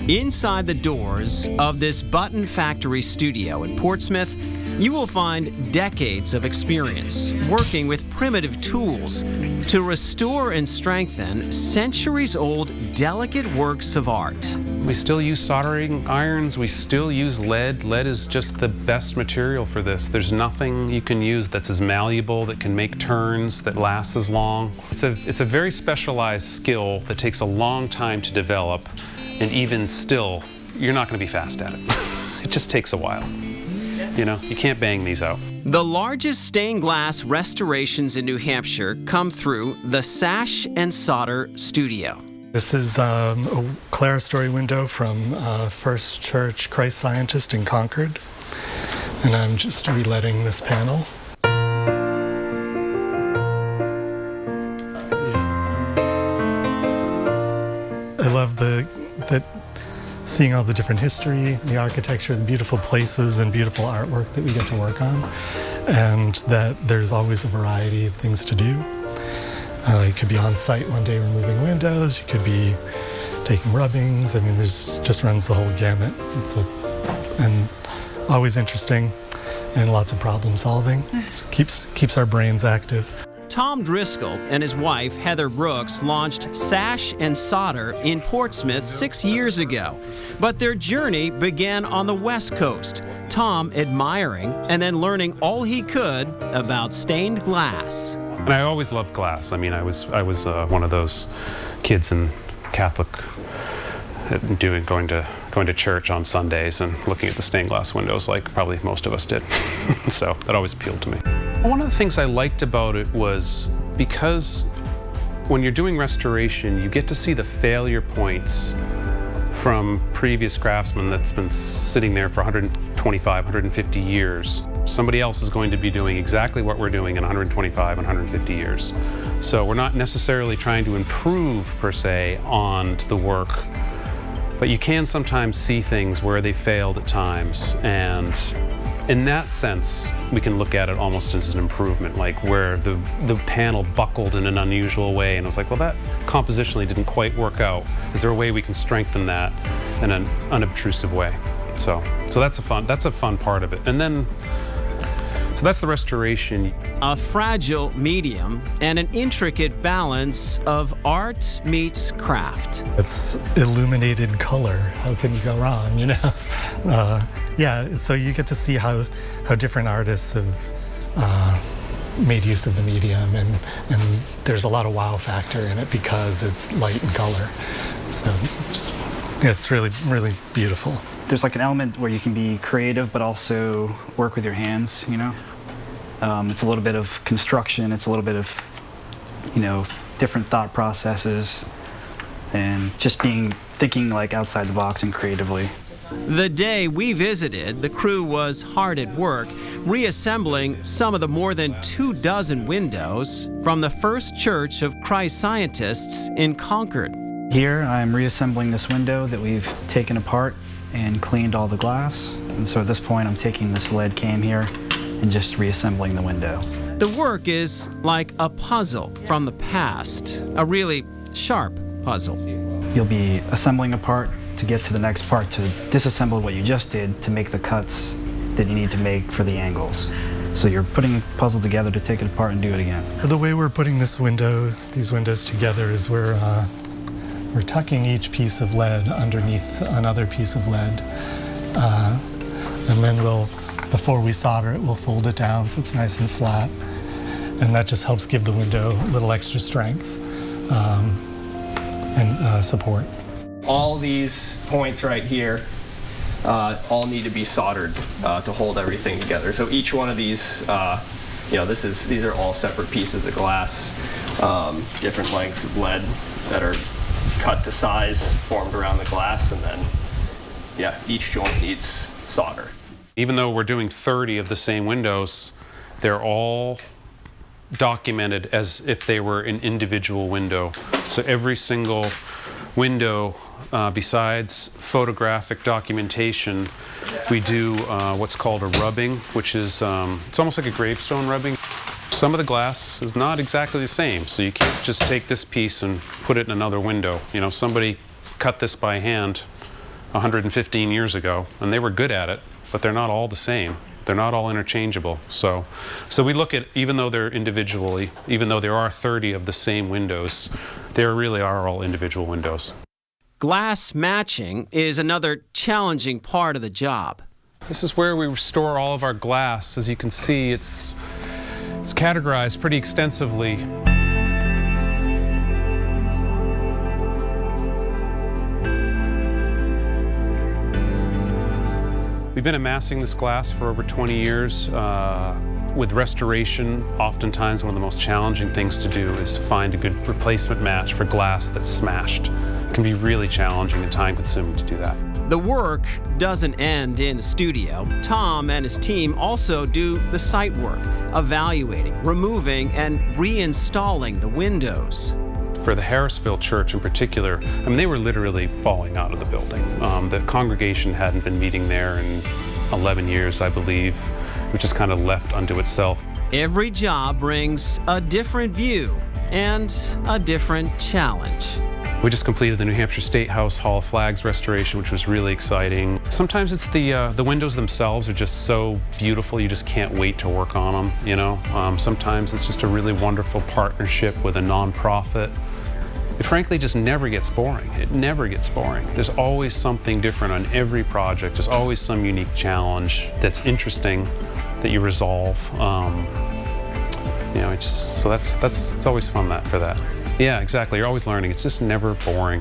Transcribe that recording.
Inside the doors of this Button Factory studio in Portsmouth, you will find decades of experience working with primitive tools to restore and strengthen centuries-old delicate works of art. We still use soldering irons, we still use lead. Lead is just the best material for this. There's nothing you can use that's as malleable, that can make turns, that lasts as long. It's a very specialized skill that takes a long time to develop, and even still, you're not going to be fast at it. It just takes a while. You know, you can't bang these out. The largest stained glass restorations in New Hampshire come through the Sash and Solder Studio. This is a clerestory window from First Church Christ Scientist in Concord, and I'm just reletting this panel. I love seeing all the different history, the architecture, the beautiful places and beautiful artwork that we get to work on, and that there's always a variety of things to do. You could be on site one day removing windows, you could be taking rubbings. I mean, just runs the whole gamut. And always interesting and lots of problem solving. Keeps our brains active. Tom Driscoll and his wife, Heather Brooks, launched Sash and Solder in Portsmouth 6 years ago. But their journey began on the West Coast, Tom admiring and then learning all he could about stained glass. And I always loved glass. I mean, I was one of those kids in Catholic going to church on Sundays and looking at the stained glass windows like probably most of us did. So that always appealed to me. One of the things I liked about it was because when you're doing restoration, you get to see the failure points from previous craftsmen that's been sitting there for 125, 150 years. Somebody else is going to be doing exactly what we're doing in 125, 150 years. So we're not necessarily trying to improve, per se, on the work, but you can sometimes see things where they failed at times, and in that sense, we can look at it almost as an improvement, like where the panel buckled in an unusual way, and I was like, well, that compositionally didn't quite work out. Is there a way we can strengthen that in an unobtrusive way? So that's a fun part of it. And then, so that's the restoration. A fragile medium and an intricate balance of art meets craft. It's illuminated color. How can you go wrong, you know? Yeah, so you get to see how different artists have made use of the medium, and there's a lot of wow factor in it because it's light and color. So it's really, really beautiful. There's like an element where you can be creative but also work with your hands, you know? It's a little bit of construction, it's a little bit of, you know, different thought processes, and just thinking like outside the box and creatively. The day we visited, the crew was hard at work reassembling some of the more than 24 windows from the First Church of Christ Scientists in Concord. Here I'm reassembling this window that we've taken apart and cleaned all the glass, and so at this point I'm taking this lead cam here and just reassembling the window. The work is like a puzzle from the past, a really sharp puzzle. You'll be assembling a part to get to the next part, to disassemble what you just did to make the cuts that you need to make for the angles. So you're putting a puzzle together to take it apart and do it again. The way we're putting these windows together is we're tucking each piece of lead underneath another piece of lead. And then before we solder it, we'll fold it down so it's nice and flat. And that just helps give the window a little extra strength and support. All these points right here all need to be soldered to hold everything together. So each one of these, you know, these are all separate pieces of glass, different lengths of lead that are cut to size, formed around the glass, and then, yeah, each joint needs solder. Even though we're doing 30 of the same windows, they're all documented as if they were an individual window. So every single window, besides photographic documentation, we do what's called a rubbing, which is it's almost like a gravestone rubbing. Some of the glass is not exactly the same, so you can't just take this piece and put it in another window. You know, somebody cut this by hand 115 years ago, and they were good at it, but they're not all the same. They're not all interchangeable. So we look at, even though they're individually, even though there are 30 of the same windows, there really are all individual windows. Glass matching is another challenging part of the job. This is where we store all of our glass. As you can see, it's categorized pretty extensively. We've been amassing this glass for over 20 years. With restoration, oftentimes one of the most challenging things to do is find a good replacement match for glass that's smashed. It can be really challenging and time-consuming to do that. The work doesn't end in the studio. Tom and his team also do the site work, evaluating, removing, and reinstalling the windows. For the Harrisville Church in particular, I mean, they were literally falling out of the building. The congregation hadn't been meeting there in 11 years, I believe, which is kind of left unto itself. Every job brings a different view and a different challenge. We just completed the New Hampshire State House Hall of Flags restoration, which was really exciting. Sometimes it's the windows themselves are just so beautiful, you just can't wait to work on them, you know? Sometimes it's just a really wonderful partnership with a nonprofit. It frankly just never gets boring. It never gets boring. There's always something different on every project. There's always some unique challenge that's interesting that you resolve. You know, it's always fun for that. Yeah, exactly. You're always learning. It's just never boring.